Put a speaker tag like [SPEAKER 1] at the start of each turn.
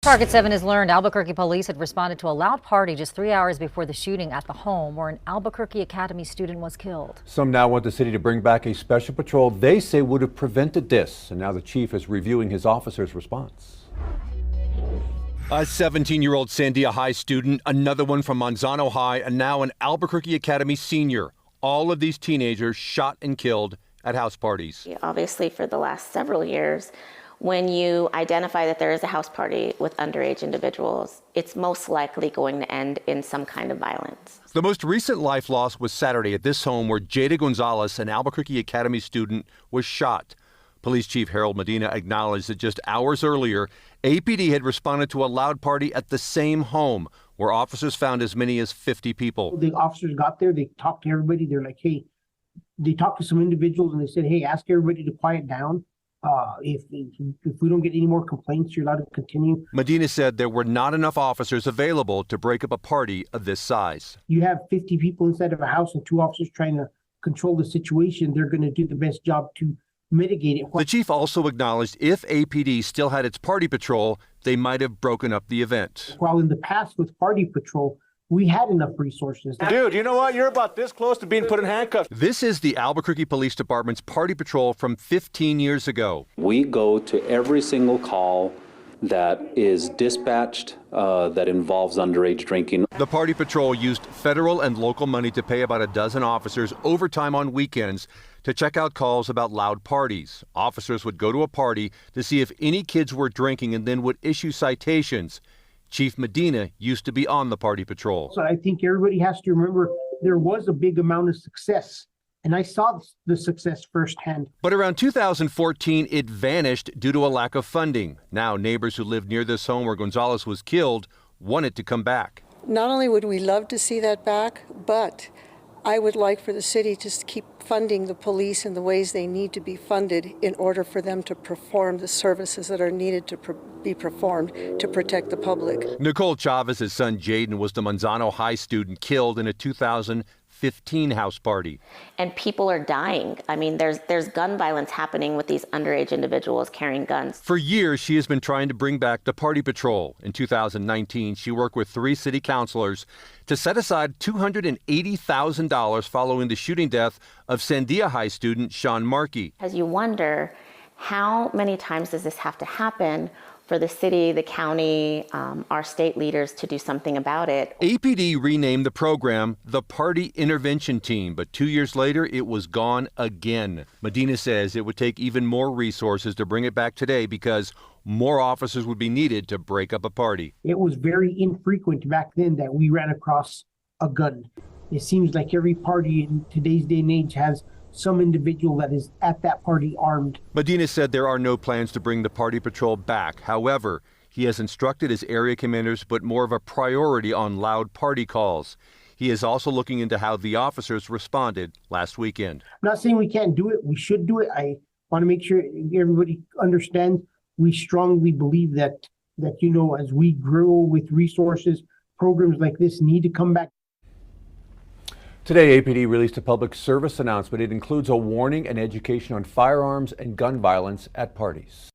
[SPEAKER 1] Target 7 has learned Albuquerque police had responded to a loud party just 3 hours before the shooting at the home where an Albuquerque Academy student was killed.
[SPEAKER 2] Some now want the city to bring back a special patrol they say would have prevented this. And now the chief is reviewing his officer's response.
[SPEAKER 3] A 17-year-old Sandia High student, another one from Manzano High, and now an Albuquerque Academy senior. All of these teenagers shot and killed at house parties.
[SPEAKER 4] Obviously, for the last several years, when you identify that there is a house party with underage individuals, it's most likely going to end in some kind of violence.
[SPEAKER 3] The most recent life loss was Saturday at this home where Jada Gonzalez, an Albuquerque Academy student, was shot. Police Chief Harold Medina acknowledged that just hours earlier, APD had responded to a loud party at the same home where officers found as many as 50 people.
[SPEAKER 5] The officers got there, they talked to everybody. They're like, hey, they talked to some individuals and they said, hey, ask everybody to quiet down. If we don't get any more complaints, you're allowed to continue.
[SPEAKER 3] Medina said there were not enough officers available to break up a party of this size.
[SPEAKER 5] You have 50 people inside of a house and 2 officers trying to control the situation. They're going to do the best job to mitigate it.
[SPEAKER 3] The chief also acknowledged if APD still had its party patrol, they might have broken up the event.
[SPEAKER 5] While in the past with party patrol, we had enough resources.
[SPEAKER 6] Dude, you know what? You're about this close to being put in handcuffs.
[SPEAKER 3] This is the Albuquerque Police Department's party patrol from 15 years ago.
[SPEAKER 7] We go to every single call that is dispatched that involves underage drinking.
[SPEAKER 3] The party patrol used federal and local money to pay about a dozen officers overtime on weekends to check out calls about loud parties. Officers would go to a party to see if any kids were drinking and then would issue citations. Chief Medina used to be on the party patrol.
[SPEAKER 5] So I think everybody has to remember there was a big amount of success, and I saw the success firsthand.
[SPEAKER 3] But around 2014, it vanished due to a lack of funding. Now, neighbors who lived near this home where Gonzalez was killed want it to come back.
[SPEAKER 8] Not only would we love to see that back, but I would like for the city to keep funding the police in the ways they need to be funded in order for them to perform the services that are needed to be performed to protect the public.
[SPEAKER 3] Nicole Chavez's son Jaden was the Manzano High student killed in a 2015 house party.
[SPEAKER 4] And people are dying. I mean, there's gun violence happening with these underage individuals carrying guns.
[SPEAKER 3] For years, she has been trying to bring back the party patrol. In 2019, she worked with 3 city councilors to set aside $280,000 following the shooting death of Sandia High student Sean Markey.
[SPEAKER 4] As you wonder, how many times does this have to happen for the city, the county, our state leaders to do something about it?
[SPEAKER 3] APD renamed the program the Party Intervention Team, but 2 years later, it was gone again. Medina says it would take even more resources to bring it back today because more officers would be needed to break up a party.
[SPEAKER 5] It was very infrequent back then that we ran across a gun. It seems like every party in today's day and age has some individual that is at that party armed.
[SPEAKER 3] Medina said there are no plans to bring the party patrol back. However, he has instructed his area commanders to put more of a priority on loud party calls. He is also looking into how the officers responded last weekend.
[SPEAKER 5] I'm not saying we can't do it. We should do it. I want to make sure everybody understands we strongly believe that as we grow with resources, programs like this need to come back.
[SPEAKER 2] Today, APD released a public service announcement. It includes a warning and education on firearms and gun violence at parties.